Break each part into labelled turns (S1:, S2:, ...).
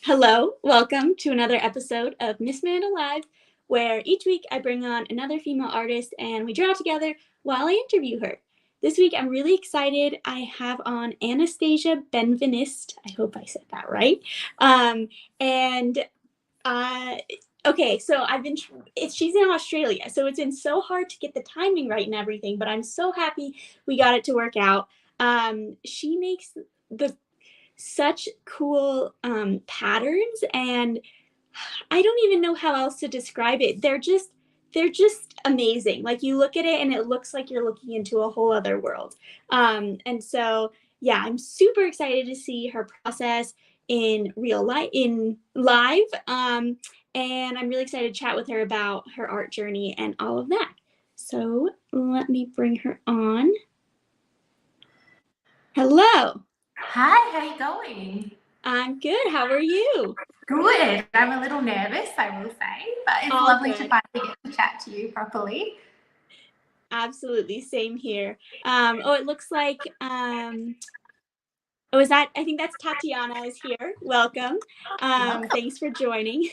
S1: Hello, welcome to another episode of Miss Manda Live, where each week I bring on another female artist and we draw together while I interview her. This week I'm really excited. I have on Anastasia Benveniste. I hope I said that right. And okay, so she's in Australia, so it's been so hard to get the timing right and everything, but I'm so happy we got it to work out. She makes such cool patterns, and I don't even know how else to describe it. They're just amazing. Like, you look at it and it looks like you're looking into a whole other world. And so yeah, I'm super excited to see her process in real life, in live. And I'm really excited to chat with her about her art journey and all of that. So let me bring her on. Hello.
S2: Hi, how are you going?
S1: I'm good. How are you?
S2: Good. I'm a little nervous, I will say, but it's
S1: All
S2: lovely
S1: good.
S2: to finally get to chat to you properly.
S1: Absolutely, same here. It looks like I think that's Tatiana is here. Welcome. Thanks for joining. Yay,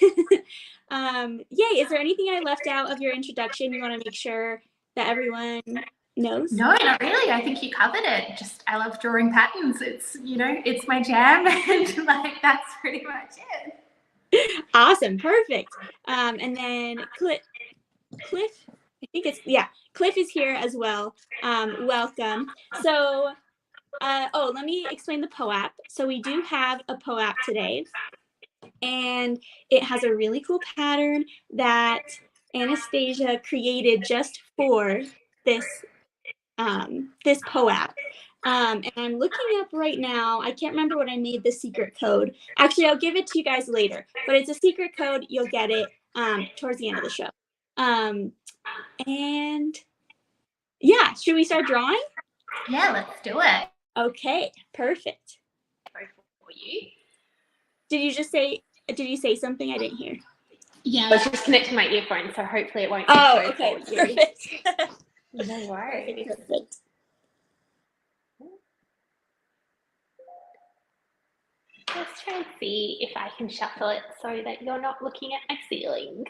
S1: is there anything I left out of your introduction you want to make sure that everyone knows?
S2: No, not really. I think you covered it. Just, I love drawing patterns. It's, it's my jam, and that's pretty much it.
S1: Awesome, perfect. And then Cliff, I think Cliff is here as well. Welcome. So let me explain the POAP. So we do have a POAP today, and it has a really cool pattern that Anastasia created just for this POAP. And I'm looking up right now. I can't remember what I made the secret code. Actually, I'll give it to you guys later, but it's a secret code. You'll get it towards the end of the show. And yeah, should we start drawing?
S2: Yeah, let's do it.
S1: Okay, perfect.
S2: For you.
S1: Did you say something I didn't hear?
S2: Yeah, I was just connecting my earphones, so hopefully it won't.
S1: Okay, perfect.
S2: No worries.
S1: Perfect.
S2: Let's try and see if I can shuffle it so that you're not looking at my ceiling.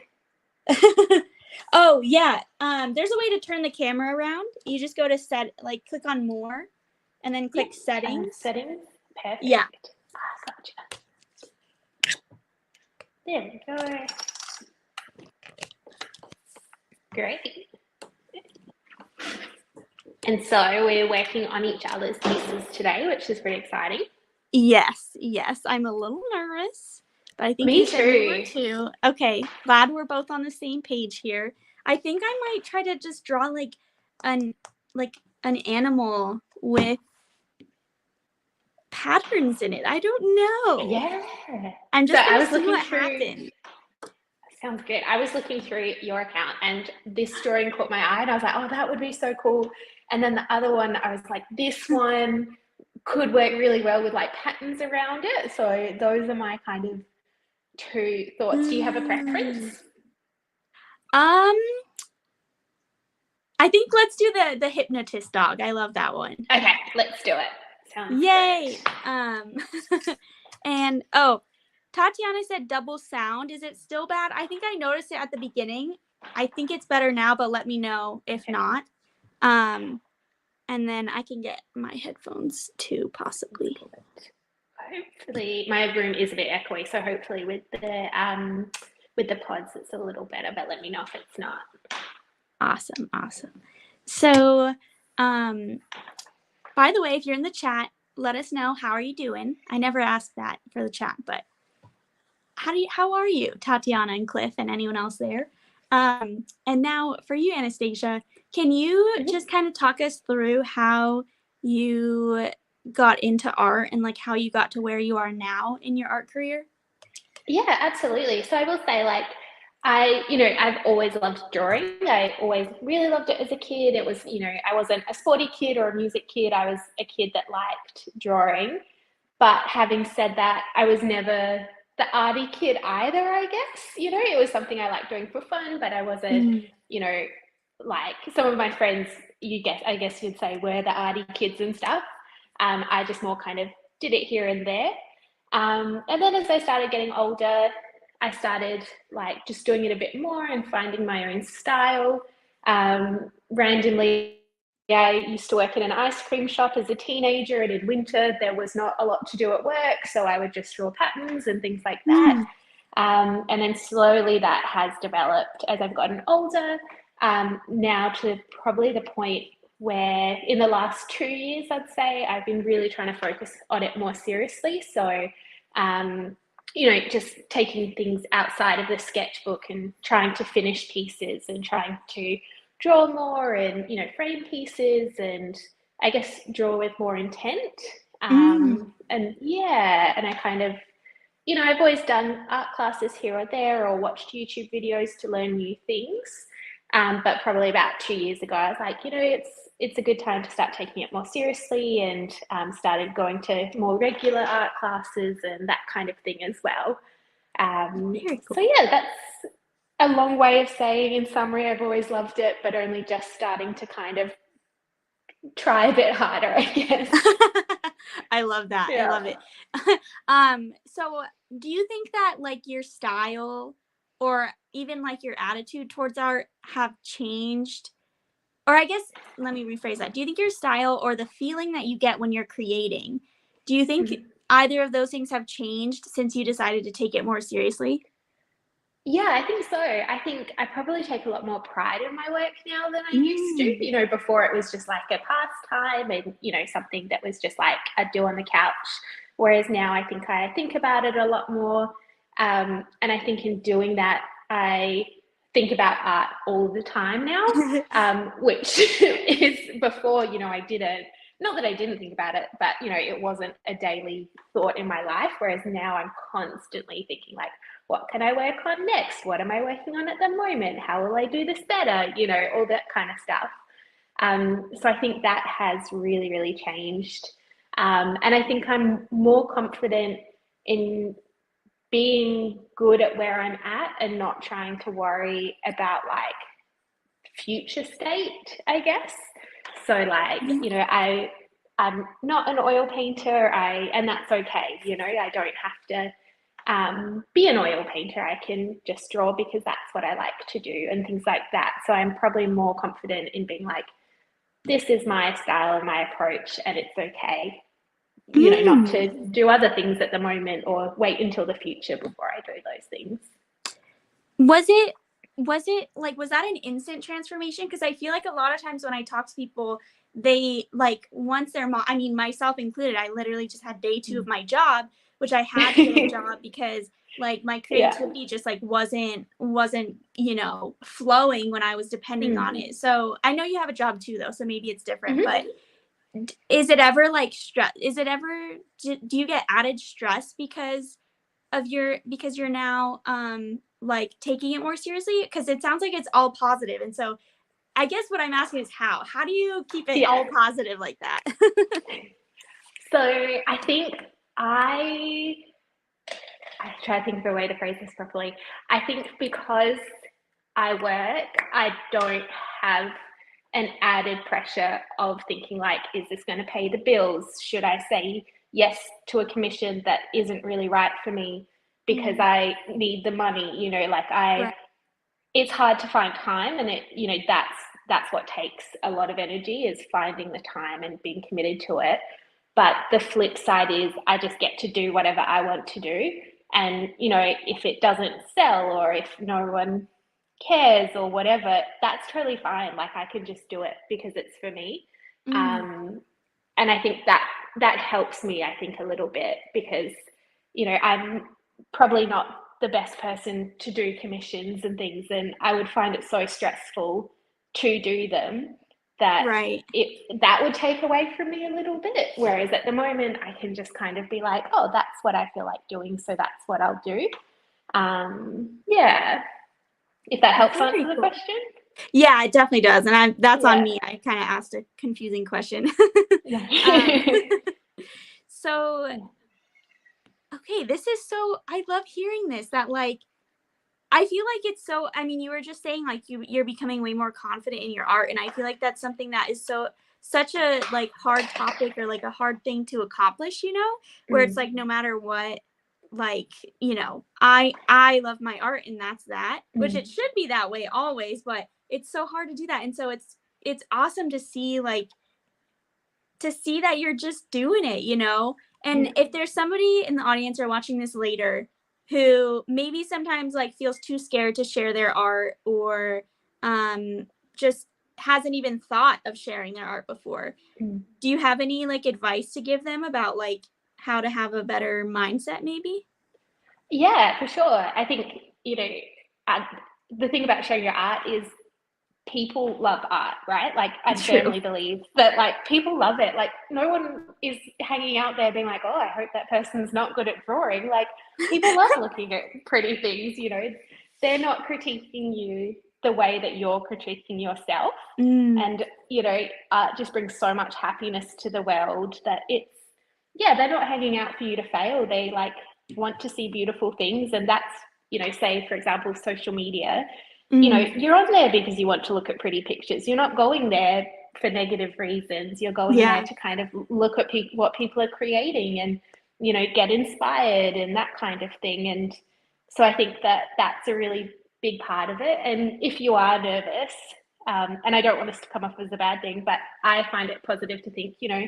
S1: Oh yeah, there's a way to turn the camera around. You just go to click on more, and then click settings.
S2: Settings, perfect.
S1: Yeah.
S2: Gotcha. There we go. Great. And so we're working on each other's pieces today, which is pretty exciting.
S1: Yes, I'm a little nervous, but I think
S2: Me too.
S1: Too. Okay, glad we're both on the same page here. I think I might try to just draw an animal with patterns in it. I don't know.
S2: Yeah.
S1: I'm just gonna see what happens.
S2: Sounds good. I was looking through your account and this drawing caught my eye and I was like, oh, that would be so cool. And then the other one, I was like, this one could work really well with patterns around it. So those are my kind of two thoughts. Do you have a preference?
S1: I think let's do the hypnotist dog. I love that one.
S2: Okay, let's do it. Sounds
S1: yay. Good. And Tatiana said double sound. Is it still bad? I think I noticed it at the beginning. I think it's better now, but let me know if not. And then I can get my headphones too, possibly.
S2: Hopefully, my room is a bit echoey, so hopefully with the pods it's a little better, but let me know if it's not.
S1: Awesome. So, by the way, if you're in the chat, let us know, how are you doing? I never asked that for the chat, but how are you, Tatiana and Cliff and anyone else there? And now for you, Anastasia, can you just kind of talk us through how you got into art and how you got to where you are now in your art career?
S2: Yeah, absolutely. So I will say, I've always loved drawing. I always really loved it as a kid. It was, I wasn't a sporty kid or a music kid. I was a kid that liked drawing. But having said that, I was never the arty kid either, I guess. It was something I liked doing for fun, but I wasn't, like some of my friends, I guess you'd say, were the arty kids and stuff. I just more kind of did it here and there. And then as I started getting older, I started like just doing it a bit more and finding my own style. Randomly, I used to work in an ice cream shop as a teenager, and in winter there was not a lot to do at work, so I would just draw patterns and things like that.
S1: Mm.
S2: And then slowly that has developed as I've gotten older, now to probably the point where in the last 2 years, I'd say, I've been really trying to focus on it more seriously. So, just taking things outside of the sketchbook and trying to finish pieces and trying to draw more and, frame pieces and I guess draw with more intent.
S1: Mm.
S2: And yeah, and I kind of, I've always done art classes here or there or watched YouTube videos to learn new things. But probably about 2 years ago, I was like, it's a good time to start taking it more seriously and started going to more regular art classes and that kind of thing as well.
S1: Very
S2: So
S1: cool.
S2: yeah, that's a long way of saying in summary, I've always loved it, but only just starting to kind of try a bit harder, I guess.
S1: I love that. I
S2: Yeah.
S1: love it. So do you think that like your style or even like your attitude towards art have changed? Or I guess let me rephrase that. Do you think your style or the feeling that you get when you're creating, do you think
S2: Mhm.
S1: either of those things have changed since you decided to take it more seriously?
S2: Yeah, I think so. I think I probably take a lot more pride in my work now than I used to.
S1: Mm.
S2: Before it was just like a pastime and, something that was just like I'd do on the couch. Whereas now I think about it a lot more. And I think in doing that, I think about art all the time now, which is before, I didn't. Not that I didn't think about it, but, it wasn't a daily thought in my life. Whereas now I'm constantly thinking like, what can I work on next? What am I working on at the moment? How will I do this better? All that kind of stuff. So I think that has really, really changed. And I think I'm more confident in being good at where I'm at and not trying to worry about like future state, I guess. So like,
S1: Yeah.
S2: I'm not an oil painter, and that's okay, I don't have to be an oil painter. I can just draw because that's what I like to do and things like that. So I'm probably more confident in being like, this is my style and my approach, and it's okay, not
S1: Mm.
S2: to do other things at the moment or wait until the future before I do those things.
S1: Was it like was that an instant transformation? Because I feel like a lot of times when I talk to people, they like once they're I mean myself included, I literally just had day 2 of my job, which I had to get a job because like my
S2: Yeah.
S1: creativity just like wasn't, flowing when I was depending on
S2: Mm.
S1: it. So I know you have a job too though, so maybe it's different, but
S2: Mm-hmm.
S1: is it ever like stress? Is it ever do you get added stress because you're now like taking it more seriously, because it sounds like it's all positive, and so I guess what I'm asking is how do you keep it
S2: Yeah.
S1: all positive like that?
S2: So I think I I try to think of a way to phrase this properly. I think because I work, I don't have an added pressure of thinking like, is this going to pay the bills? Should I say yes to a commission that isn't really right for me because
S1: Mm,
S2: I need the money?
S1: right.
S2: It's hard to find time, and that's what takes a lot of energy is finding the time and being committed to it. But the flip side is I just get to do whatever I want to do. And, if it doesn't sell or if no one cares or whatever, that's totally fine. Like I can just do it because it's for me.
S1: Mm,
S2: Um, and I think that helps me, I think, a little bit because, I'm probably not the best person to do commissions and things, and I would find it so stressful to do them that
S1: right.
S2: that would take away from me a little bit. Whereas at the moment, I can just kind of be like, oh, that's what I feel like doing, so that's what I'll do. Yeah, if that helps answer
S1: Very
S2: the
S1: cool.
S2: question.
S1: Yeah, it definitely does, and that's on
S2: Yeah.
S1: me. I kind of asked a confusing question.
S2: Yeah.
S1: um, so okay, this is so I love hearing this that like I feel like it's you were just saying like you're becoming way more confident in your art, and I feel like that's something that is such a like hard topic or like a hard thing to accomplish, you know, where it's like no matter what, like, you know, I love my art and that's that, which it should be that way always, but it's so hard to do that. And so it's awesome to see like to see that you're just doing it, you know? And if there's somebody in the audience or watching this later who maybe sometimes like feels too scared to share their art or just hasn't even thought of sharing their art before, do you have any like advice to give them about like how to have a better mindset maybe?
S2: Yeah, for sure. I think, you know, uh, the thing about sharing your art is people love art, right? Like, I
S1: True.
S2: firmly believe that, like, people love it. Like, no one is hanging out there being like, oh, I hope that person's not good at drawing. Like, people love looking at pretty things, you know. They're not critiquing you the way that you're critiquing yourself.
S1: Mm,
S2: And, you know, art just brings so much happiness to the world that it's, yeah, they're not hanging out for you to fail. They like want to see beautiful things. And that's, you know, say, for example, social media, you know,
S1: mm,
S2: you're on there because you want to look at pretty pictures. You're not going there for negative reasons. You're going there
S1: yeah.
S2: to kind of look at what people are creating and, you know, get inspired and that kind of thing. And so I think that that's a really big part of it. And if you are nervous, and I don't want this to come off as a bad thing, but I find it positive to think, you know,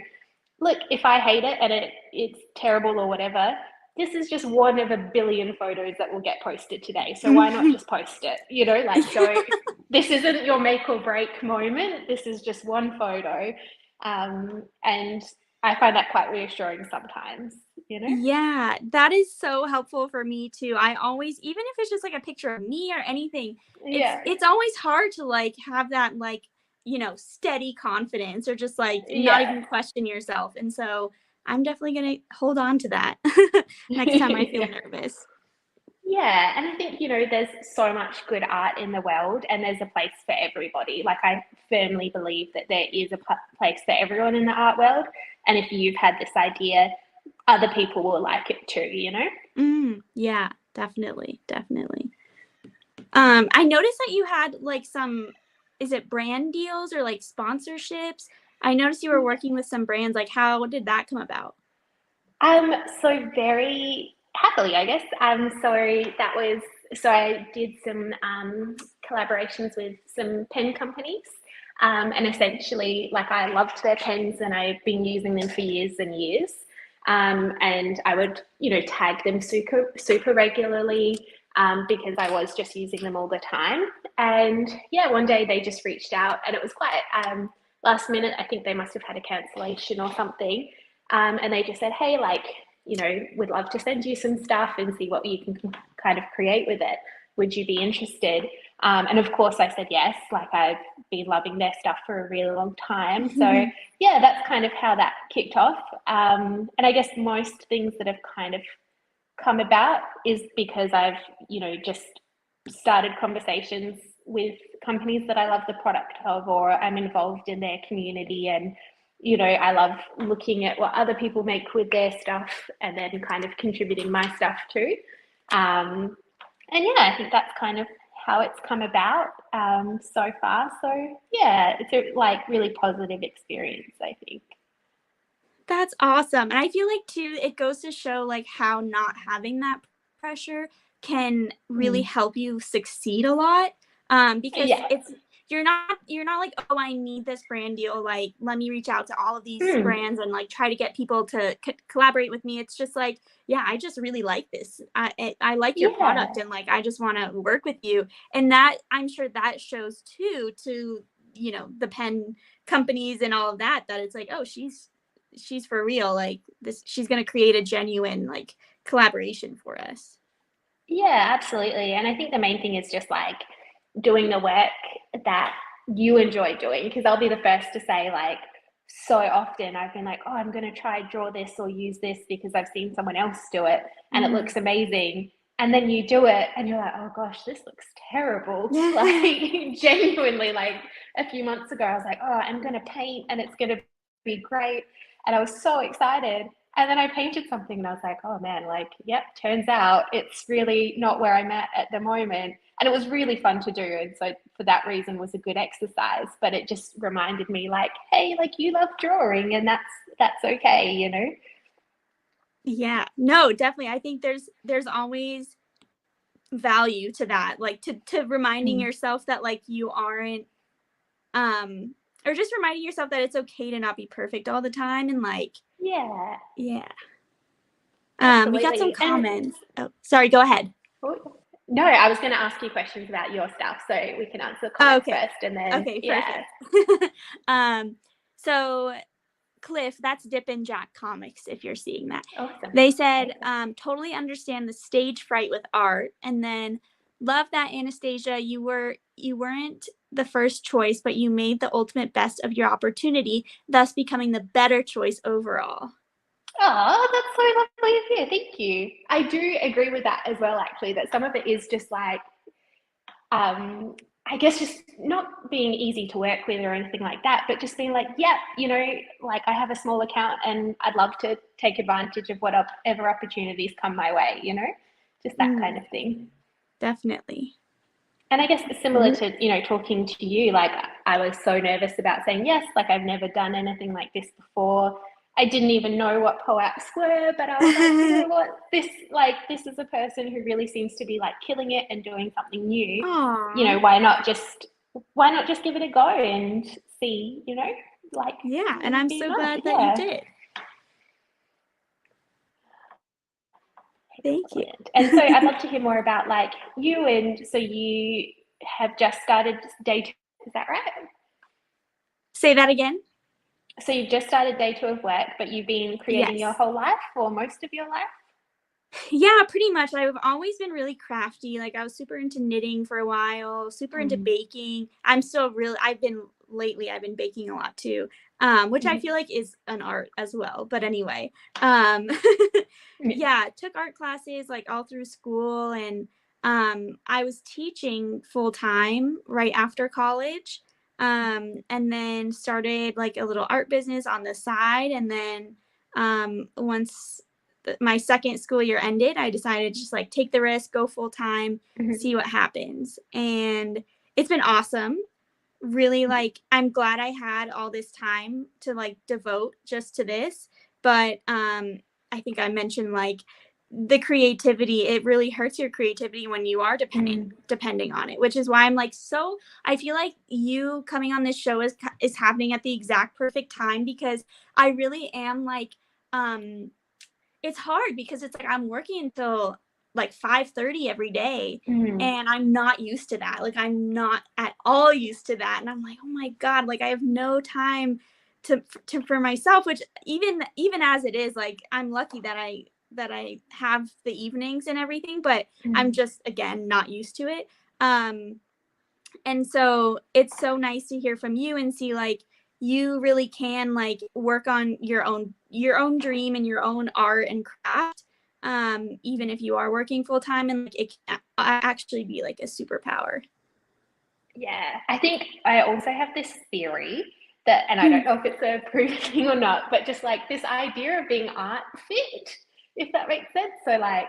S2: look, if I hate it and it's terrible or whatever, this is just one of a billion photos that will get posted today. So why not just post it? You know, like don't, this isn't your make or break moment. This is just one photo. And I find that quite reassuring sometimes, you know?
S1: Yeah, that is so helpful for me too. I always, even if it's just like a picture of me or anything,
S2: Yeah.
S1: it's always hard to like have that like, you know, steady confidence or just like not
S2: Yeah.
S1: even question yourself. And so I'm definitely gonna hold on to that next time I feel
S2: Yeah.
S1: nervous.
S2: Yeah, and I think, you know, there's so much good art in the world and there's a place for everybody. Like, I firmly believe that there is a place for everyone in the art world. And if you've had this idea, other people will like it too, you know?
S1: Yeah, definitely, definitely. I noticed that you had like some, is it brand deals or like sponsorships? I noticed you were working with some brands. Like, how did that come about?
S2: So very happily, I guess. So I did some collaborations with some pen companies. And essentially, like, I loved their pens and I've been using them for years and years. And I would, you know, tag them super regularly because I was just using them all the time. And yeah, one day they just reached out and it was quite last minute. I think they must have had a cancellation or something. And they just said, hey, like, you know, we'd love to send you some stuff and see what you can kind of create with it. Would you be interested? And of course, I said yes. Like, I've been loving their stuff for a really long time. So, yeah, that's kind of how that kicked off. And I guess most things that have kind of come about is because I've, you know, just started conversations with companies that I love the product of, or I'm involved in their community. And, you know, I love looking at what other people make with their stuff and then kind of contributing my stuff too. And yeah, I think that's kind of how it's come about so far. So yeah, it's a like really positive experience, I think.
S1: That's awesome. And I feel like too, it goes to show like how not having that pressure can really
S2: Mm.
S1: help you succeed a lot. Because
S2: Yeah.
S1: you're not like, oh, I need this brand deal. Like, let me reach out to all of these
S2: Mm.
S1: brands and like try to get people to collaborate with me. It's just like, yeah, I just really like this. I like your product
S2: Yeah.
S1: and like I just want to work with you. And that I'm sure that shows too to you know the pen companies and all of that that it's like, oh, she's for real, like this she's going to create a genuine like collaboration for us.
S2: Yeah, absolutely. And I think the main thing is just like doing the work that you enjoy doing. Because I'll be the first to say, like, so often I've been like, oh, I'm going to try draw this or use this because I've seen someone else do it and it
S1: Mm.
S2: looks amazing. And then you do it and you're like, oh gosh, this looks terrible.
S1: Yeah.
S2: Like, genuinely, like a few months ago, I was like, oh, I'm going to paint and it's going to be great. And I was so excited. And then I painted something and I was like, oh man, like, yep, turns out it's really not where I'm at the moment. And it was really fun to do. And so for that reason was a good exercise, but it just reminded me like, hey, like you love drawing and that's okay, you know?
S1: Yeah, no, definitely. I think there's always value to that, like to reminding yourself that like you aren't, or just reminding yourself that it's okay to not be perfect all the time, and like,
S2: Yeah,
S1: yeah. We got some
S2: absolutely. And
S1: comments. Oh, sorry, go ahead.
S2: no, I was going to ask you questions about your stuff, so we can answer the
S1: Oh,
S2: comments
S1: okay.
S2: first, and then
S1: Okay,
S2: yeah,
S1: perfect. So Cliff, that's Dip and Jack Comics, if you're seeing that.
S2: awesome.
S1: They said,
S2: Okay.
S1: totally understand the stage fright with art, and then love that, Anastasia, you weren't the first choice, but you made the ultimate best of your opportunity, thus becoming the better choice overall.
S2: Oh, that's so lovely to hear. Thank you. I do agree with that as well, actually, that some of it is just like, I guess just not being easy to work with or anything like that, but just being like, yeah, you know, like I have a small account and I'd love to take advantage of whatever opportunities come my way, you know, just that kind of thing.
S1: Definitely.
S2: And I guess similar to, you know, talking to you, like I was so nervous about saying yes, like I've never done anything like this before. I didn't even know what POAPs were, but I was like, you know what, this is a person who really seems to be like killing it and doing something new. You
S1: Aww.
S2: know, why not just give it a go and see, you know, like
S1: Yeah, and
S2: it'd
S1: I'm
S2: be
S1: so
S2: nice.
S1: glad that you
S2: Yeah.
S1: did. Thank you.
S2: Excellent. And so I'd love to hear more about like you, and so you have just started day two, is that right?
S1: Say that again.
S2: So you've just started day two of work, but you've been creating your
S1: Yes.
S2: whole life or most of your life?
S1: Yeah, pretty much. I've always been really crafty. Like I was super into knitting for a while, super into
S2: Mm.
S1: baking. I've been baking a lot too. Which I
S2: Mhm.
S1: feel like is an art as well. But anyway,
S2: Yeah.
S1: yeah, took art classes like all through school, and I was teaching full time right after college. And then started like a little art business on the side, and then once my second school year ended, I decided to just like take the risk, go full time,
S2: Mhm.
S1: see what happens. And it's been awesome. Really, like, I'm glad I had all this time to like devote just to this. But I think I mentioned like the creativity, it really hurts your creativity when you are
S2: Mm.
S1: depending on it, which is why I'm like, so I feel like you coming on this show is happening at the exact perfect time, because I really am like, it's hard because it's like I'm working until like 5:30 every day,
S2: Mm.
S1: and I'm not used to that. Like I'm not at all used to that, and I'm like, "Oh my god, like I have no time to for myself," which even as it is, like I'm lucky that I have the evenings and everything, but I'm
S2: Mm.
S1: just again not used to it. Um and so it's so nice to hear from you and see like you really can like work on your own dream and your own art and craft, even if you are working full time, and like it can actually be like a superpower.
S2: Yeah, I think I also have this theory that, and I don't know if it's a proven thing or not, but just like this idea of being art fit, if that makes sense. So, like,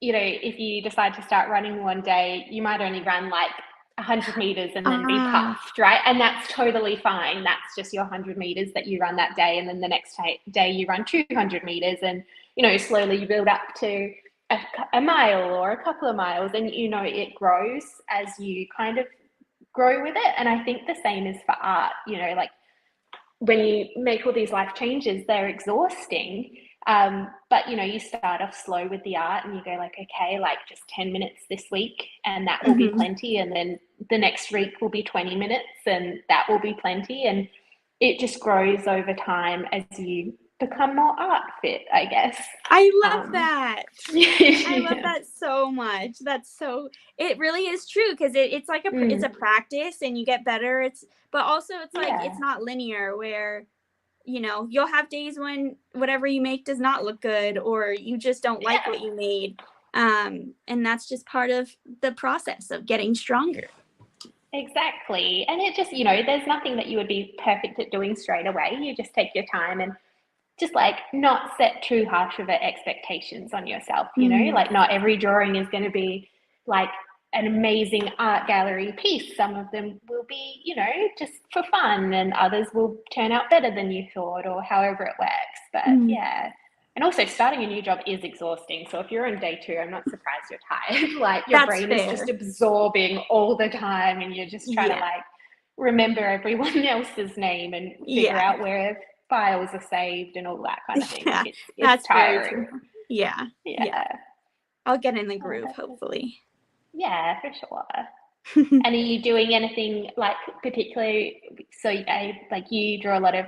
S2: you know, if you decide to start running one day, you might only run like 100 meters and then be
S1: Ah,
S2: puffed, right? And that's totally fine. That's just your 100 meters that you run that day. And then the next day you run 200 meters, and, you know, slowly you build up to a mile or a couple of miles, and, you know, it grows as you kind of grow with it. And I think the same is for art, you know, like when you make all these life changes, they're exhausting. But you know, you start off slow with the art and you go like, okay, like just 10 minutes this week and that will be
S1: mhm.
S2: plenty. And then the next week will be 20 minutes and that will be plenty. And it just grows over time as you become more art fit, I guess.
S1: I love
S2: Um,
S1: that. I love
S2: yeah.
S1: that so much. It really is true, because it's like it's a
S2: Mm,
S1: practice and you get better. But also it's like
S2: yeah.
S1: it's not linear, where you'll have days when whatever you make does not look good, or you just don't like
S2: Yeah.
S1: what you made. And that's just part of the process of getting stronger.
S2: Exactly. And it just, you know, there's nothing that you would be perfect at doing straight away. You just take your time and just like not set too harsh of expectations on yourself, you know, like not every drawing is going to be like an amazing art gallery piece. Some of them will be, you know, just for fun, and others will turn out better than you thought, or however it works. But yeah. And also starting a new job is exhausting. So if you're on day 2, I'm not surprised you're tired. Like your
S1: That's
S2: brain
S1: fair.
S2: is just absorbing all the time, and you're just trying to like remember everyone else's name and figure out where files are saved and all that kind of thing.
S1: Yeah,
S2: it's tiring.
S1: Yeah. I'll get in the groove, hopefully.
S2: Yeah, for sure. And are you doing anything like particularly, so like you draw a lot of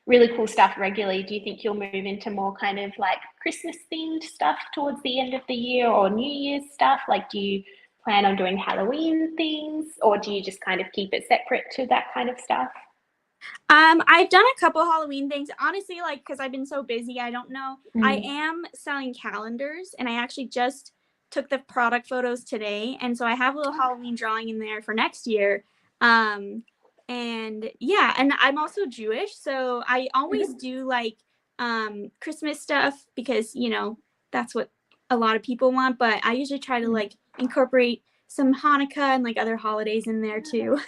S2: really cool stuff regularly. Do you think you'll move into more kind of like Christmas themed stuff towards the end of the year, or New Year's stuff? Like, do you plan on doing Halloween things, or do you just kind of keep it separate to that kind of stuff?
S1: I've done a couple Halloween things, honestly, like, because I've been so busy, I don't know. I am selling calendars, and I actually just took the product photos today, and so I have a little Halloween drawing in there for next year. And yeah, and I'm also Jewish, so I always do like Christmas stuff, because, you know, that's what a lot of people want, but I usually try to like incorporate some Hanukkah and like other holidays in there too.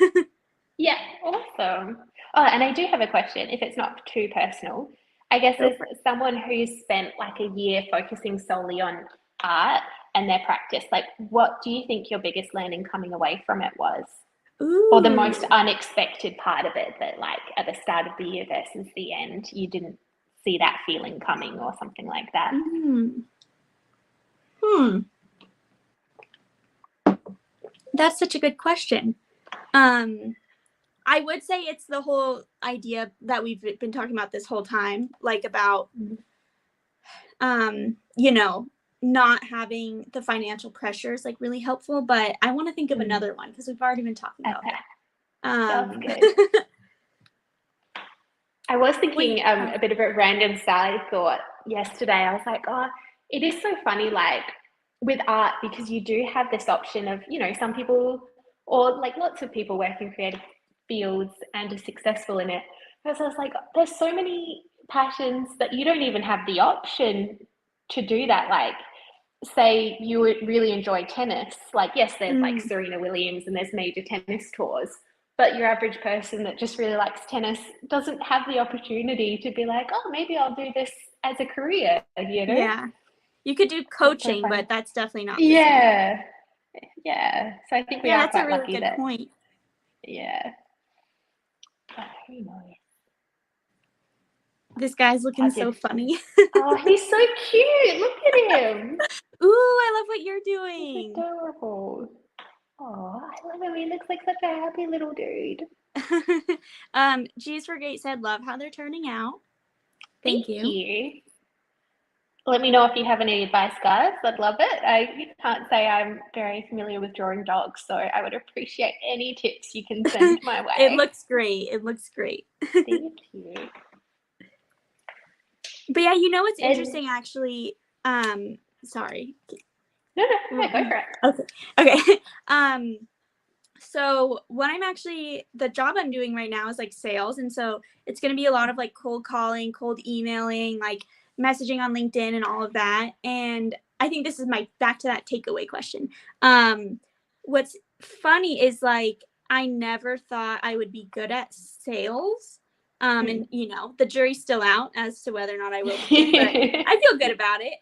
S2: Yeah, awesome. Oh, and I do have a question, if it's not too personal. I guess as someone who's spent like a year focusing solely on art and their practice, like what do you think your biggest learning coming away from it was?
S1: Ooh.
S2: Or the most unexpected part of it, that like at the start of the year versus the end, you didn't see that feeling coming, or something like that?
S1: That's such a good question. I would say it's the whole idea that we've been talking about this whole time, like about, you know, not having the financial pressure is like really helpful, but I want to think of another one because we've already been talking about that.
S2: Sounds good. I was thinking a bit of a random side thought yesterday. I was like, oh, it is so funny, like with art, because you do have this option of, you know, some people, or like lots of people work in creative fields and are successful in it. Because I was like, there's so many passions that you don't even have the option to do that. Like, say you really enjoy tennis. Like, yes, there's like Serena Williams and there's major tennis tours, but your average person that just really likes tennis doesn't have the opportunity to be like, oh, maybe I'll do this as a career, you know?
S1: Yeah. You could do coaching, but that's definitely not the
S2: same. Yeah. So I think we are quite lucky.
S1: That's a really good point.
S2: Yeah. Oh, who knows?
S1: This guy's looking so funny.
S2: Oh, he's so cute. Look at him.
S1: Ooh, I love what you're doing.
S2: He's adorable. Oh, I love him. He looks like such a happy little dude.
S1: G's for Great said, love how they're turning out. Thank you.
S2: Let me know if you have any advice, guys. I'd love it. I can't say I'm very familiar with drawing dogs, so I would appreciate any tips you can send my way.
S1: It looks great. It looks great.
S2: Thank you.
S1: But yeah, you know what's interesting, actually? Sorry.
S2: No, go for it.
S1: Okay. So what the job I'm doing right now is like sales, and so it's going to be a lot of like cold calling, cold emailing, like messaging on LinkedIn and all of that. And I think this is back to that takeaway question. What's funny is like I never thought I would be good at sales. And you know, the jury's still out as to whether or not I will be, but I feel good about it.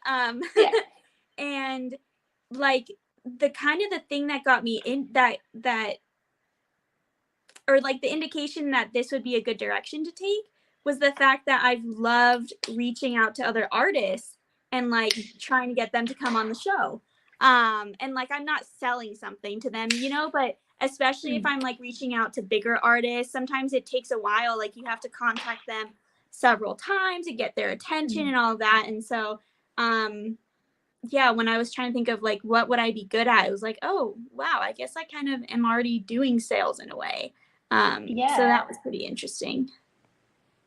S1: And like the thing that got me in that or like the indication that this would be a good direction to take was the fact that I've loved reaching out to other artists and like trying to get them to come on the show. And like I'm not selling something to them, you know, but especially if I'm like reaching out to bigger artists, sometimes it takes a while. Like you have to contact them several times to get their attention and all of that. And so, yeah, when I was trying to think of like, what would I be good at? It was like, oh, wow, I guess I kind of am already doing sales in a way. So that was pretty interesting.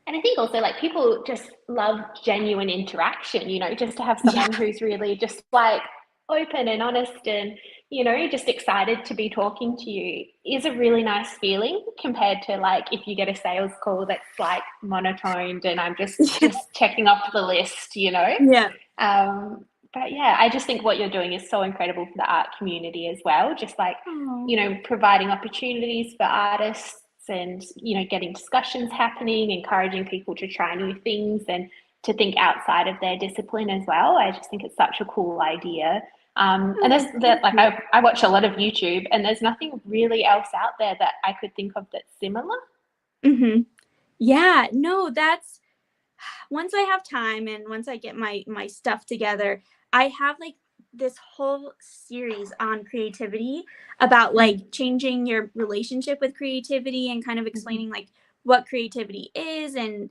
S2: And I think also like people just love genuine interaction, you know, just to have someone who's really just like open and honest and, you know, just excited to be talking to you is a really nice feeling compared to like if you get a sales call that's like monotoned and I'm just checking off the list, you know.
S1: Yeah.
S2: But yeah, I just think what you're doing is so incredible for the art community as well. Just like,
S1: Oh.
S2: you know, providing opportunities for artists and, you know, getting discussions happening, encouraging people to try new things and to think outside of their discipline as well. I just think it's such a cool idea. And there's that, like, I watch a lot of YouTube and there's nothing really else out there that I could think of that's similar.
S1: Mm-hmm. Yeah, no, that's once I have time and once I get my stuff together, I have like this whole series on creativity about like changing your relationship with creativity and kind of explaining like what creativity is and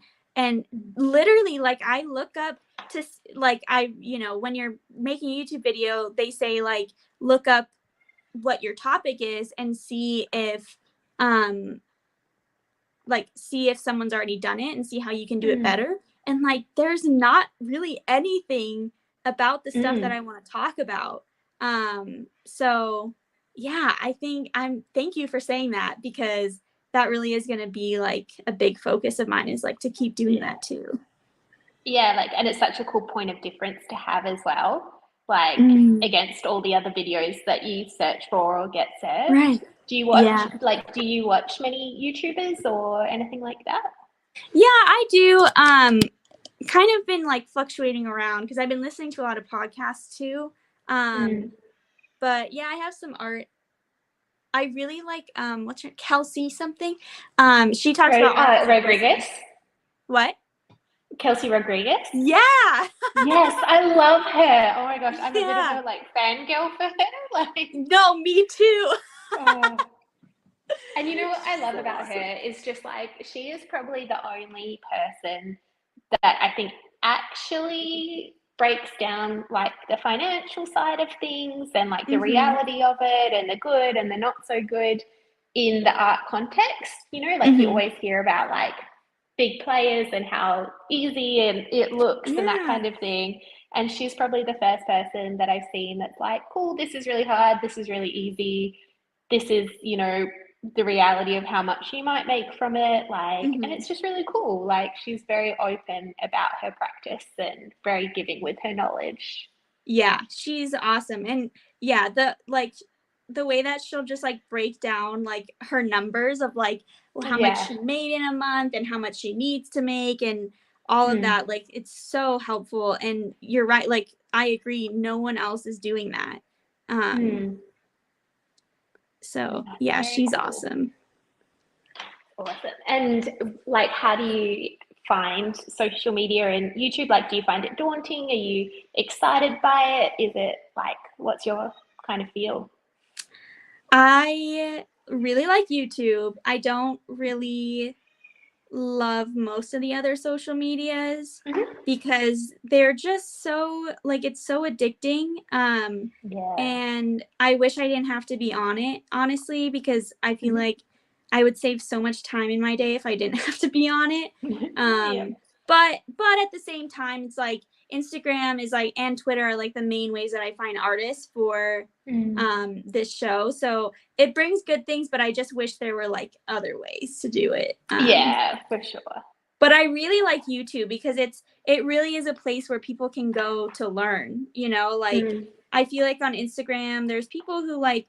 S1: literally like I look up to like I you know when you're making a YouTube video they say like look up what your topic is and see if um like see if someone's already done it and see how you can do it better. And like there's not really anything about the stuff that I want to talk about. So yeah, I think thank you for saying that because that really is going to be like a big focus of mine is like to keep doing that too.
S2: Yeah, like, and it's such a cool point of difference to have as well, like against all the other videos that you search for or get served.
S1: Right.
S2: Do you watch, like, do you watch many YouTubers or anything like that?
S1: Yeah, I do. Kind of been like fluctuating around because I've been listening to a lot of podcasts too. But yeah, I have some art. I really like what's her Kelsey something. She talks about art.
S2: Rodriguez?
S1: What?
S2: Kelsey Rodriguez?
S1: Yeah.
S2: Yes, I love her. Oh my gosh, I'm a bit of
S1: Yeah.
S2: a like fangirl for her. Like,
S1: No, me too.
S2: oh. And you know what I love about her is just like she is probably the only person that I think actually breaks down like the financial side of things and like the reality of it and the good and the not so good in the art context. You know, like you always hear about like big players and how easy and it looks and that kind of thing. And she's probably the first person that I've seen that's like, cool, this is really hard, this is really easy, this is, you know, the reality of how much you might make from it, like, and it's just really cool. Like, she's very open about her practice and very giving with her knowledge.
S1: Yeah, she's awesome. And yeah, the way that she'll just like break down like her numbers of like how much she made in a month and how much she needs to make and all of that, like it's so helpful. And you're right, like I agree, no one else is doing that. So yeah, she's awesome.
S2: Awesome. And like, how do you find social media and YouTube? Like, do you find it daunting? Are you excited by it? Is it like, what's your kind of feel?
S1: I really like YouTube. I don't really love most of the other social medias because they're just so like it's so addicting. And I wish I didn't have to be on it, honestly, because I feel like I would save so much time in my day if I didn't have to be on it. But at the same time, it's like Instagram is like and Twitter are like the main ways that I find artists for this show. So it brings good things, but I just wish there were like other ways to do it.
S2: Yeah, for sure.
S1: But I really like YouTube because it really is a place where people can go to learn, you know, like I feel like on Instagram there's people who like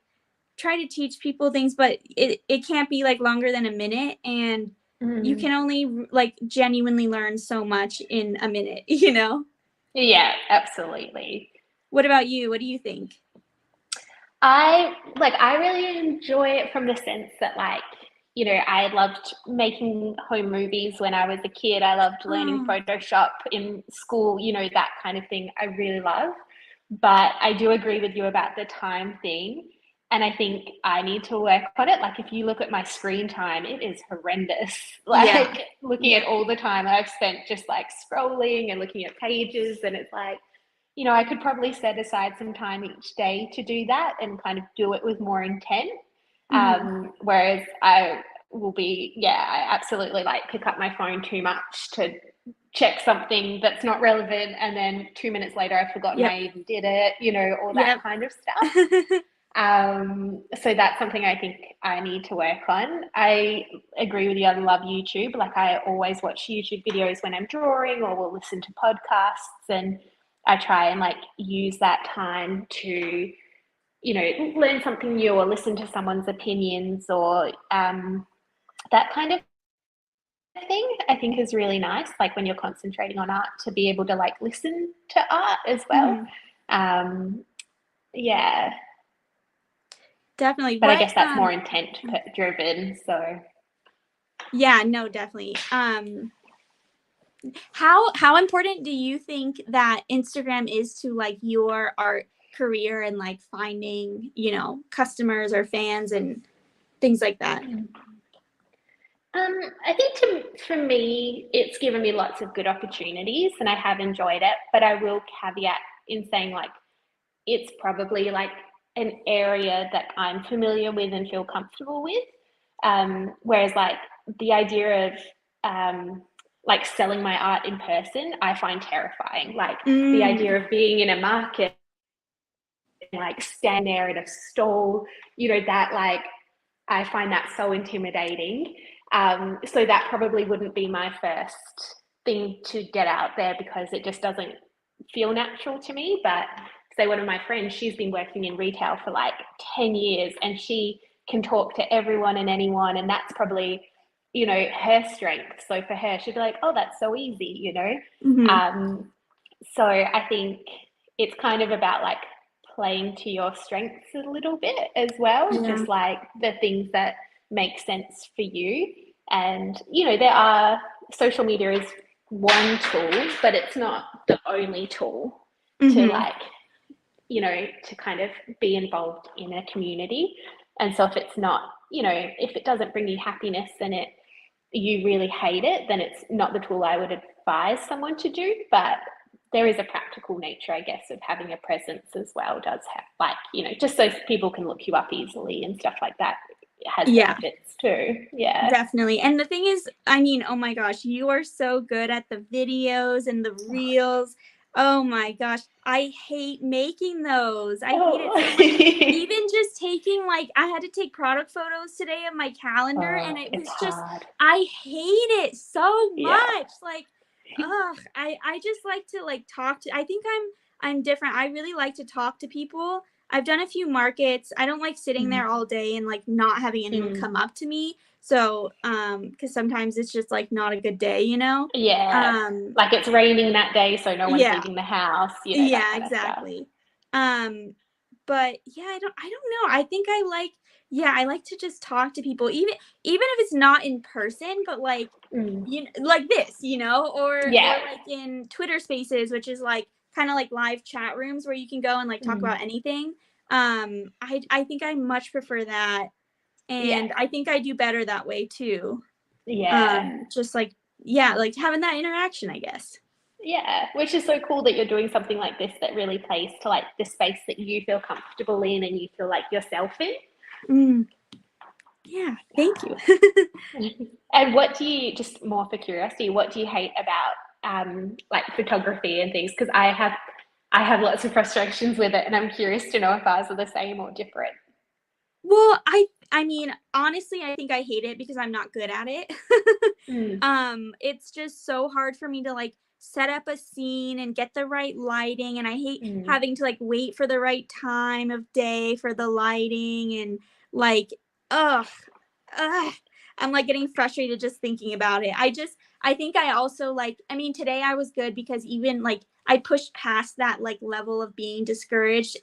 S1: try to teach people things, but it can't be like longer than a minute and you can only like genuinely learn so much in a minute, you know?
S2: Yeah, absolutely.
S1: What about you? What do you think?
S2: I really enjoy it from the sense that like, you know, I loved making home movies when I was a kid. I loved learning Photoshop in school, you know, that kind of thing I really love. But I do agree with you about the time thing. And I think I need to work on it. Like if you look at my screen time, it is horrendous. Like looking at all the time I've spent just like scrolling and looking at pages and it's like, you know, I could probably set aside some time each day to do that and kind of do it with more intent. Whereas I will be, I absolutely like pick up my phone too much to check something that's not relevant, and then 2 minutes later I've forgotten
S1: Yep.
S2: I even did it, you know, all that
S1: Yep.
S2: kind of stuff. So that's something I think I need to work on. I agree with you. I love YouTube. Like, I always watch YouTube videos when I'm drawing, or will listen to podcasts, and I try and like use that time to, you know, learn something new or listen to someone's opinions, or that kind of thing. I think is really nice. Like, when you're concentrating on art, to be able to like listen to art as well. Yeah.
S1: Definitely.
S2: But I
S1: What
S2: guess that's more intent driven. So
S1: yeah, no, definitely. How important do you think that Instagram is to like your art career and like finding, you know, customers or fans and things like that?
S2: I think for me, it's given me lots of good opportunities, and I have enjoyed it. But I will caveat in saying, like, it's probably like an area that I'm familiar with and feel comfortable with. Whereas like the idea of like selling my art in person, I find terrifying. Like, the idea of being in a market and like stand there at a stall, you know, that like I find that so intimidating. So that probably wouldn't be my first thing to get out there, because it just doesn't feel natural to me. But say one of my friends, she's been working in retail for like 10 years, and she can talk to everyone and anyone, and that's probably, you know, her strength. So for her, she'd be like, oh, that's so easy, you know. So I think it's kind of about like playing to your strengths a little bit as well,
S1: Yeah.
S2: just like the things that make sense for you. And, you know, there are, social media is one tool, but it's not the only tool to like, you know, to kind of be involved in a community. And so if it's not, you know, if it doesn't bring you happiness and you really hate it, then it's not the tool I would advise someone to do. But there is a practical nature, I guess, of having a presence as well. Does have, like, you know, just so people can look you up easily and stuff like that, it has benefits too. Yeah.
S1: Definitely. And the thing is, I mean, oh my gosh, you are so good at the videos and the reels. Oh my gosh, I hate making those. I hate it so much. Even just taking, like, I had to take product photos today of my calendar, and it was just,
S2: hard.
S1: I hate it so
S2: Yeah.
S1: much. Like, ugh, I just like to like talk to, I think I'm different. I really like to talk to people. I've done a few markets. I don't like sitting there all day and like not having anyone come up to me. So, because sometimes it's just like not a good day, you know?
S2: Yeah. Like, it's raining that day, so no one's
S1: Yeah.
S2: leaving the house, you know, that
S1: Yeah,
S2: kind of stuff.
S1: exactly. But yeah, I don't know. I think I like to just talk to people, even if it's not in person, but like, you know, like this, you know, or
S2: Yeah.
S1: like in Twitter Spaces, which is like kind of like live chat rooms where you can go and like talk about anything. I think I much prefer that, and I think I do better that way too.
S2: Yeah.
S1: Just like, yeah, like having that interaction, I guess.
S2: Yeah, which is so cool that you're doing something like this that really plays to like the space that you feel comfortable in and you feel like yourself in.
S1: Yeah, thank you.
S2: And what do you, just more for curiosity, what do you hate about like photography and things? Because I have lots of frustrations with it, and I'm curious to know if ours are the same or different.
S1: Well, I mean, honestly, I think I hate it because I'm not good at it. It's just so hard for me to like set up a scene and get the right lighting, and I hate having to like wait for the right time of day for the lighting, and like, ugh, I'm like getting frustrated just thinking about it. I think I also like, I mean, today I was good because even like I pushed past that like level of being discouraged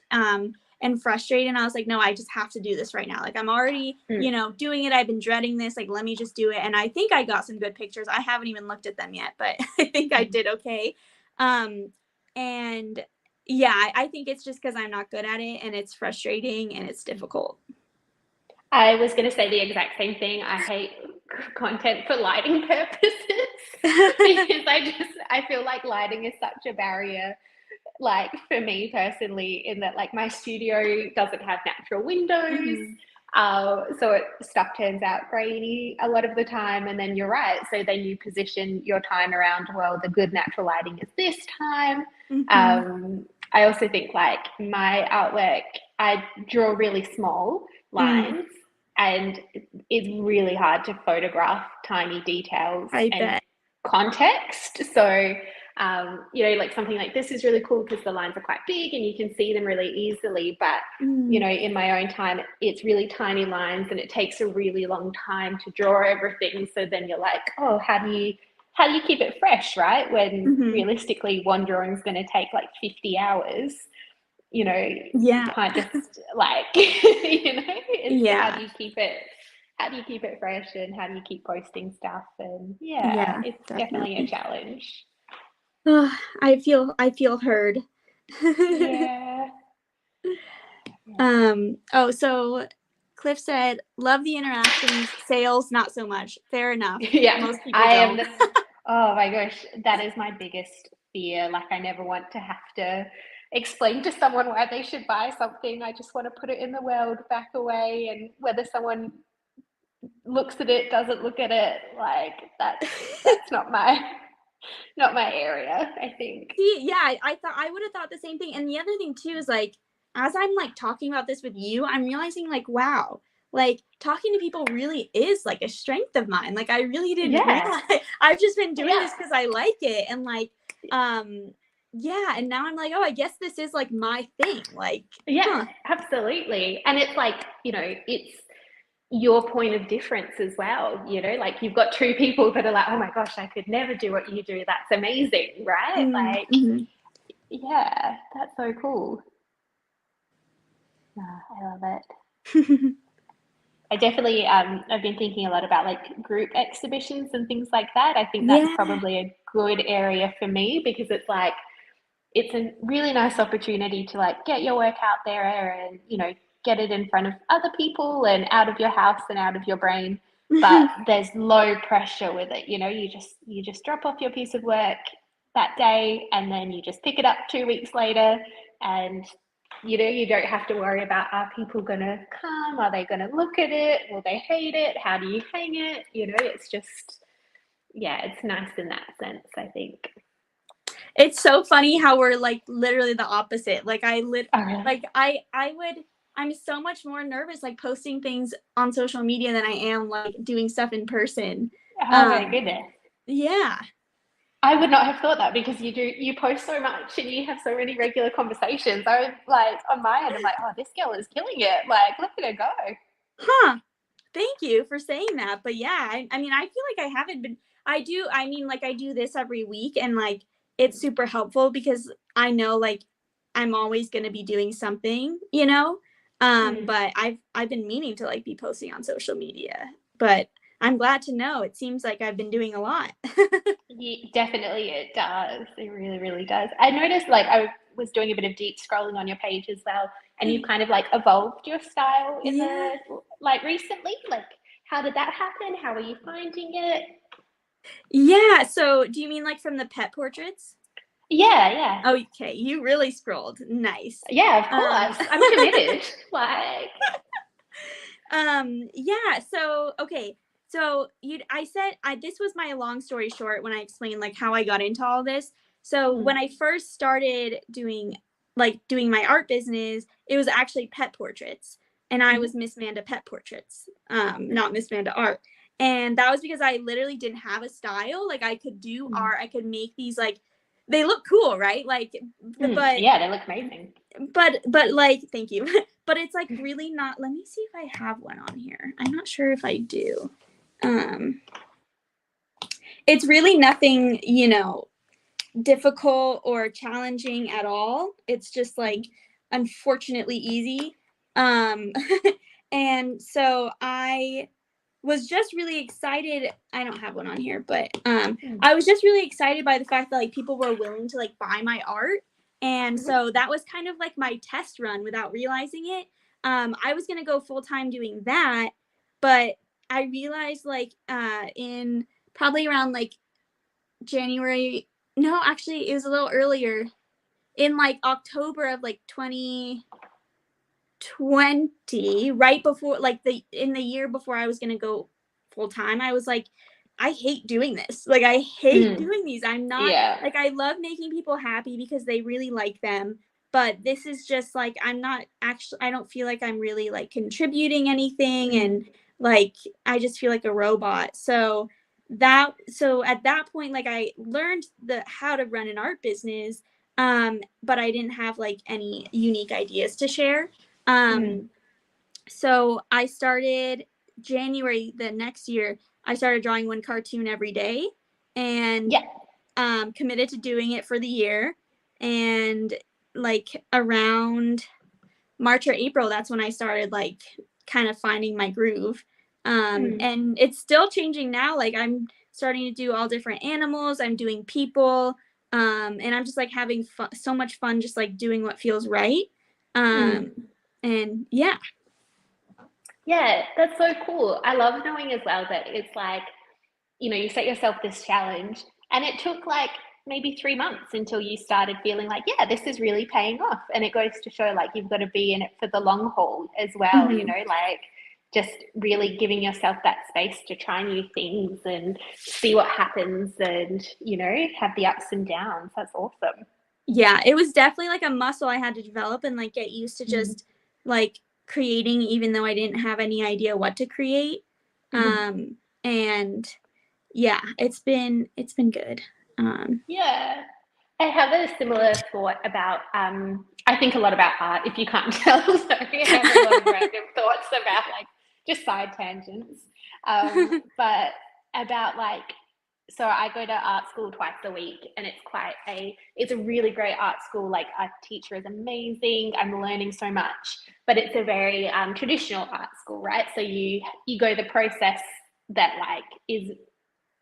S1: and frustrated, and I was like, no, I just have to do this right now. Like, I'm already, you know, doing it. I've been dreading this. Like, let me just do it. And I think I got some good pictures. I haven't even looked at them yet, but I think I did okay. And yeah, I think it's just because I'm not good at it, and it's frustrating and it's difficult.
S2: I was going to say the exact same thing. I hate content for lighting purposes because I feel like lighting is such a barrier, like for me personally, in that like my studio doesn't have natural windows. So stuff turns out grainy a lot of the time. And then you're right. So then you position your time around, well, the good natural lighting is this time. I also think like my artwork, I draw really small lines and it's really hard to photograph tiny details
S1: I
S2: and
S1: bet.
S2: context. So you know, like something like this is really cool because the lines are quite big and you can see them really easily. But, you know, in my own time, it's really tiny lines and it takes a really long time to draw everything. So then you're like, oh, how do you keep it fresh, right? When realistically one drawing is going to take like 50 hours, you know, you can't just like, you know, it's how do you keep it fresh and how do you keep posting stuff? And it's definitely a challenge.
S1: Oh, I feel heard.
S2: Yeah.
S1: Oh, so Cliff said, love the interactions, sales, not so much. Fair enough.
S2: Yeah.
S1: Most people
S2: I
S1: don't.
S2: am oh my gosh, that is my biggest fear. Like I never want to have to explain to someone why they should buy something. I just want to put it in the world, back away, and whether someone looks at it, doesn't look at it, like that's not my area, I think.
S1: See, yeah, I thought I would have thought the same thing. And the other thing too is like, as I'm like talking about this with you, I'm realizing like, wow, like talking to people really is like a strength of mine. Like I really didn't realize. I've just been doing this because I like it. And like, yeah, and now I'm like, oh, I guess this is like my thing. Like,
S2: absolutely. And it's like, you know, it's your point of difference as well, you know, like you've got two people that are like, oh my gosh, I could never do what you do, that's amazing, right? Like yeah, that's so cool. I love it. I definitely I've been thinking a lot about like group exhibitions and things like that. I think that's probably a good area for me because it's like it's a really nice opportunity to like get your work out there and, you know, get it in front of other people and out of your house and out of your brain. But there's low pressure with it. You know, you just drop off your piece of work that day and then you just pick it up 2 weeks later and you know, you don't have to worry about are people gonna come? Are they gonna look at it? Will they hate it? How do you hang it? You know, it's just it's nice in that sense, I think.
S1: It's so funny how we're like literally the opposite. Like I'm so much more nervous like posting things on social media than I am like doing stuff in person.
S2: Oh my goodness.
S1: Yeah.
S2: I would not have thought that because you post so much and you have so many regular conversations. I was like on my end, I'm like, oh, this girl is killing it. Like, look at her go.
S1: Huh. Thank you for saying that. But yeah, I mean, I feel like I haven't been, I do this every week and like, it's super helpful because I know like I'm always going to be doing something, you know? But I've been meaning to like be posting on social media, but I'm glad to know. It seems like I've been doing a lot.
S2: Yeah, definitely it does. It really, really does. I noticed like I was doing a bit of deep scrolling on your page as well, and you kind of like evolved your style in the like recently. Like, how did that happen? How are you finding it?
S1: Yeah. So do you mean like from the pet portraits?
S2: Yeah.
S1: Okay, you really scrolled. Nice.
S2: Yeah, of course. I'm committed. Like
S1: yeah, so okay. So this was my long story short when I explained like how I got into all this. So when I first started doing my art business, it was actually pet portraits. And I was Miss Manda Pet Portraits, not Miss Manda Art. And that was because I literally didn't have a style. Like I could do art, I could make these like they look cool, right? Like but
S2: yeah, they look amazing.
S1: But like thank you. But it's like really not. Let me see if I have one on here. I'm not sure if I do. It's really nothing, you know, difficult or challenging at all. It's just like unfortunately easy. And so I was just really excited. I don't have one on here, but I was just really excited by the fact that like people were willing to like buy my art. And so that was kind of like my test run without realizing it. I was going to go full time doing that, but I realized like in probably around like January. No, actually, it was a little earlier in like October of like 2020 2020, right before, like in the year before I was going to go full time, I was like, I hate doing this. Like, I hate doing these. I'm not, like, I love making people happy because they really like them. But this is just like, I'm not actually, I don't feel like I'm really like contributing anything. And like, I just feel like a robot. So at that point, like, I learned how to run an art business. But I didn't have like any unique ideas to share. So I started January the next year, I started drawing one cartoon every day, and committed to doing it for the year. And like around March or April, that's when I started like kind of finding my groove. And it's still changing now. Like, I'm starting to do all different animals. I'm doing people. And I'm just like having so much fun just like doing what feels right. And yeah.
S2: Yeah, that's so cool. I love knowing as well that it's like, you know, you set yourself this challenge and it took like maybe 3 months until you started feeling like, yeah, this is really paying off. And it goes to show like you've got to be in it for the long haul as well, you know, like just really giving yourself that space to try new things and see what happens and, you know, have the ups and downs. That's awesome.
S1: Yeah, it was definitely like a muscle I had to develop and like get used to just like creating, even though I didn't have any idea what to create. And yeah, it's been good.
S2: Yeah. I have a similar thought about, I think a lot about art, if you can't tell. So I have a lot of random thoughts about like just side tangents. But about like, so I go to art school twice a week and it's a really great art school. Like our teacher is amazing. I'm learning so much, but it's a very traditional art school, right? So you go the process that like is,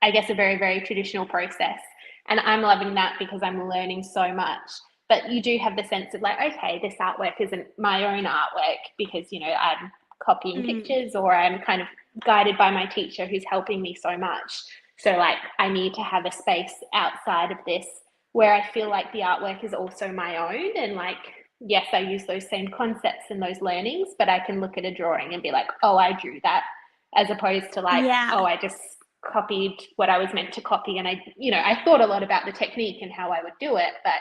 S2: I guess, a very, very traditional process. And I'm loving that because I'm learning so much. But you do have the sense of like, okay, this artwork isn't my own artwork because, you know, I'm copying pictures or I'm kind of guided by my teacher who's helping me so much. So like I need to have a space outside of this where I feel like the artwork is also my own. And like, yes, I use those same concepts and those learnings, but I can look at a drawing and be like, oh, I drew that, as opposed to like, oh, I just copied what I was meant to copy. And I, you know, I thought a lot about the technique and how I would do it, but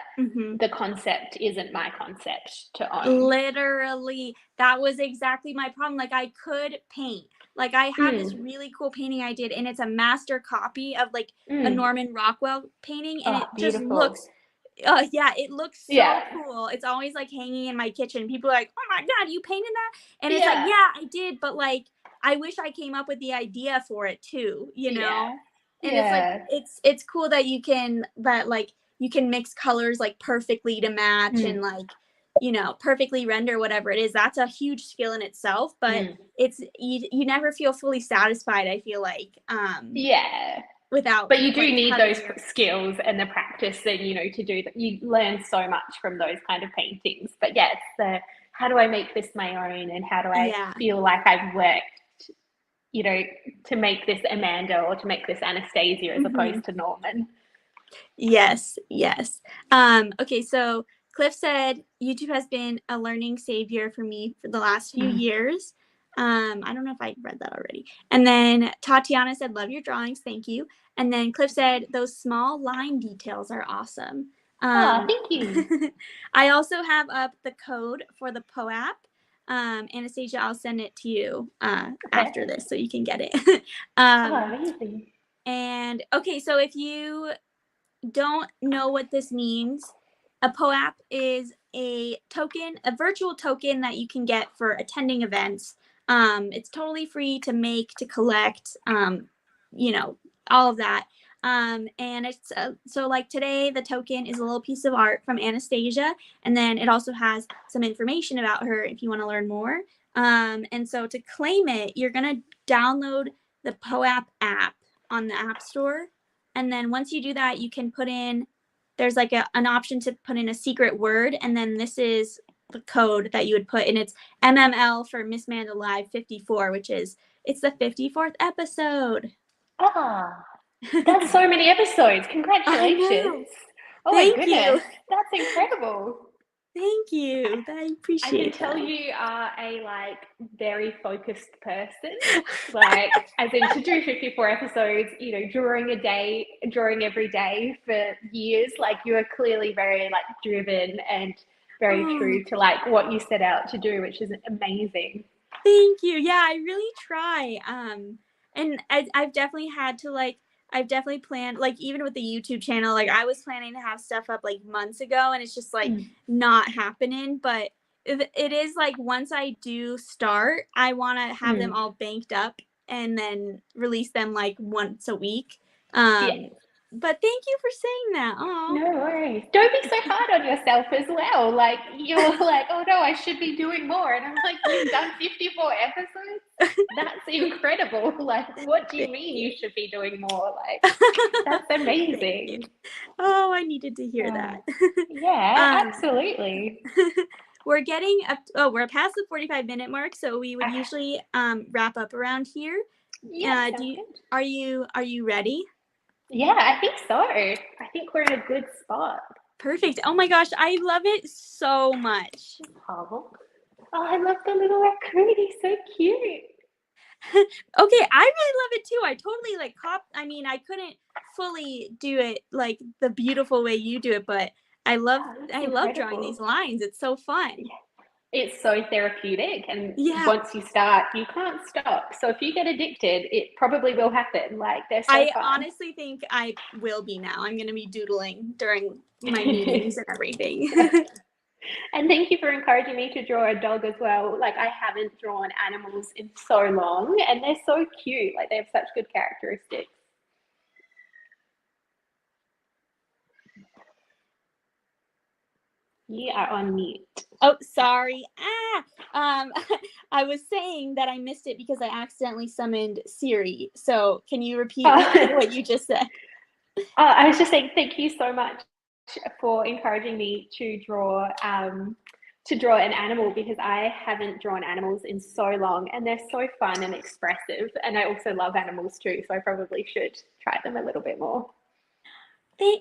S2: the concept isn't my concept to own.
S1: Literally, that was exactly my problem. Like, I could paint. Like, I have this really cool painting I did, and it's a master copy of like a Norman Rockwell painting, and it just looks it looks so cool. It's always like hanging in my kitchen. People are like, oh my God, you painted that? And it's like, yeah, I did, but like, I wish I came up with the idea for it too, you know? And it's like, it's cool that you can mix colors like perfectly to match and like, you know, perfectly render whatever it is. That's a huge skill in itself, but it's, you never feel fully satisfied, I feel like, without.
S2: But you do need those skills and the practice and, you know, to do that. You learn so much from those kind of paintings. But yeah, it's the, how do I make this my own and how do I feel like I've worked, you know, to make this Amanda or to make this Anastasia as opposed to Norman.
S1: Yes. Okay, so Cliff said YouTube has been a learning savior for me for the last few years. I don't know if I read that already. And then Tatiana said, love your drawings, thank you. And then Cliff said, those small line details are awesome.
S2: Thank you.
S1: I also have up the code for the POAP. Anastasia, I'll send it to you after this so you can get it.
S2: Amazing.
S1: And okay, so if you don't know what this means, a POAP is a token, a virtual token that you can get for attending events. It's totally free to make, to collect, you know, all of that. And it's so like today, the token is a little piece of art from Anastasia, and then it also has some information about her if you want to learn more. And so to claim it, you're gonna download the POAP app on the App Store, and then once you do that, you can put in, there's like an option to put in a secret word, and then this is the code that you would put, and it's MML for Miss Manda Live 54, which is, it's the 54th episode.
S2: That's so many episodes. Congratulations. Oh
S1: Thank
S2: my goodness.
S1: you.
S2: That's incredible.
S1: Thank you. I
S2: I can
S1: appreciate
S2: tell
S1: that.
S2: you are a like very focused person. Like, as in to do 54 episodes, you know, drawing every day for years, like you are clearly very like driven and very
S1: Oh,
S2: true to like what you set out to do, which is amazing.
S1: thank you. Yeah, I really try. And I've definitely had to like, I've definitely planned, like, even with the YouTube channel, like, I was planning to have stuff up like months ago and it's just like
S2: Mm.
S1: not happening. But it is like once I do start, I want to have them
S2: Mm.
S1: all banked up and then release them like once a week.
S2: Yeah.
S1: But thank you for saying that. Oh,
S2: No worries. Don't be so hard on yourself as well. Like you're like, oh no, I should be doing more. And I'm like, you've done 54 episodes? That's incredible. Like, what do you
S1: thank
S2: mean
S1: you.
S2: you should be doing more? Like, that's
S1: Thank you.
S2: amazing.
S1: Oh, I needed to hear
S2: Uh,
S1: that.
S2: yeah,
S1: um,
S2: absolutely.
S1: we're getting up. Oh, we're past the 45-minute mark, so we would
S2: Okay.
S1: usually wrap up around here.
S2: Yeah,
S1: Do
S2: sounds
S1: you
S2: good.
S1: are you ready?
S2: Yeah, I think so. I think we're in a good spot.
S1: Perfect. Oh my gosh, I love it so much.
S2: Oh, I love the little raccoon. He's so cute.
S1: Okay, I really love it too. I totally like I mean, I couldn't fully do it like the beautiful way you do it, but
S2: Oh, that's
S1: I love drawing these
S2: incredible.
S1: lines. It's so fun.
S2: Yeah. It's so therapeutic, and
S1: Yeah.
S2: once you start, you can't stop. So if you get addicted, it probably will happen. Like they're so
S1: I
S2: fun.
S1: honestly think I will be now. I'm going to be doodling during my meetings and everything.
S2: And thank you for encouraging me to draw a dog as well. Like I haven't drawn animals in so long, and they're so cute. Like they have such good characteristics. You are on mute.
S1: Oh, sorry. I was saying that I missed it because I accidentally summoned Siri. So, can you repeat
S2: Oh,
S1: what you just said?
S2: I was just saying thank you so much for encouraging me to draw an animal because I haven't drawn animals in so long and they're so fun and expressive. And I also love animals too, so I probably should try them a little bit more.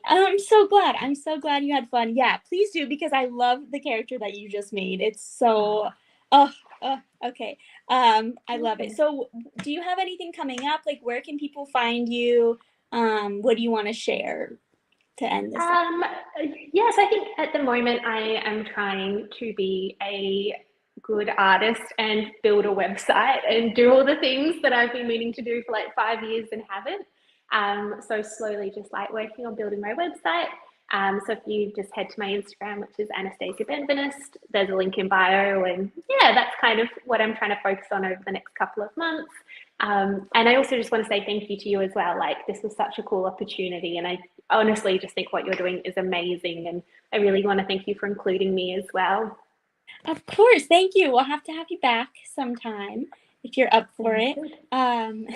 S1: I'm so glad. I'm so glad you had fun. Yeah, please do because I love the character that you just made. It's so
S2: Oh,
S1: oh, okay. I
S2: thank
S1: love it.
S2: you.
S1: So, do you have anything coming up? Like, where can people find you? What do you want to share to end this?
S2: Um, yes, I think at the moment I am trying to be a good artist and build a website and do all the things that I've been meaning to do for like 5 years and haven't. So slowly just like working on building my website. So if you just head to my Instagram, which is Anastasia Benvenist, there's a link in bio. And yeah, that's kind of what I'm trying to focus on over the next couple of months. And I also just want to say thank you to you as well. Like this was such a cool opportunity, and I honestly just think what you're doing is amazing, and I really want to thank you for including me as well.
S1: Of course, thank you. We'll have to have you back sometime if you're up for
S2: Sounds
S1: it.
S2: good.
S1: Um,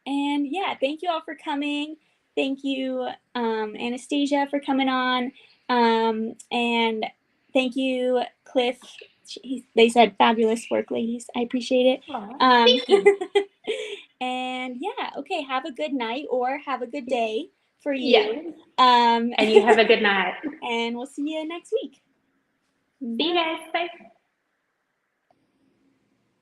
S1: and yeah, thank you all for coming. Thank you, Anastasia, for coming on. And thank you, Cliff. They said fabulous work, ladies. I appreciate it.
S2: Aw,
S1: Um,
S2: thank you.
S1: and yeah, okay, have a good night or have a good day for
S2: Yeah,
S1: you. Um,
S2: and you have a good night.
S1: and we'll see you next week.
S2: See you
S1: Bye.
S2: guys. Bye.